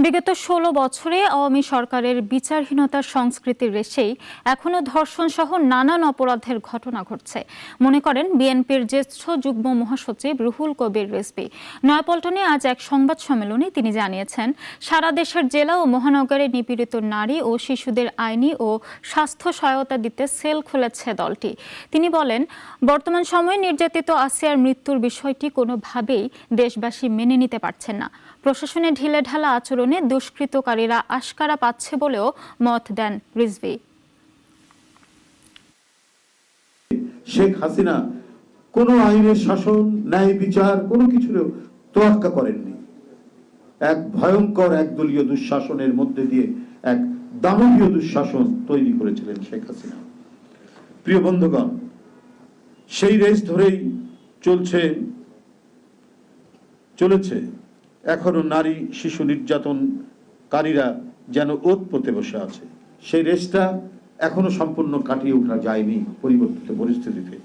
বিগত ১৬ বছরে আওয়ামী সরকারের বিচারহীনতার সংস্কৃতির রেশেই এখনো ধর্ষণ সহ নানান অপরাধের ঘটনা ঘটছে মনে করেন বিএনপির জ্যেষ্ঠ যুগ্ম মহাসচিব রুহুল কবির রিজভী। নয়াপল্টনে আজ এক সংবাদ সম্মেলনে তিনি জানিয়েছেন, সারা দেশের জেলা ও মহানগরে নিপীড়িত নারী ও শিশুদের আইনি ও স্বাস্থ্য সহায়তা দিতে সেল খুলেছে দলটি। তিনি বলেন, বর্তমান সময়ে নির্যাতিত আসিয়ার মৃত্যুর বিষয়টি কোনোভাবেই দেশবাসী মেনে নিতে পারছেন না। প্রশাসনের ঢিলেঢালা আচরণে দুষ্কৃতকারীরা আশকারা পাচ্ছে বলেও মত দেন রিজভী। শেখ হাসিনা কোন আইনের শাসন, ন্যায় বিচার কোনো কিছুর তোয়াক্কা করেননি। এক ভয়ঙ্কর একদলীয় দুঃশাসনের মধ্যে দিয়ে এক দানবীয় দুঃশাসন তৈরি করেছিলেন শেখ হাসিনা। প্রিয় বন্ধুগণ, সেই রেস ধরেই চলেছে এখনো নারী শিশু নির্যাতনকারীরা যেন ওত পেতে বসে আছে। সেই রেসটা এখনো সম্পূর্ণ কাটিয়ে ওঠা যায়নি পরিবর্তিত পরিস্থিতিতে।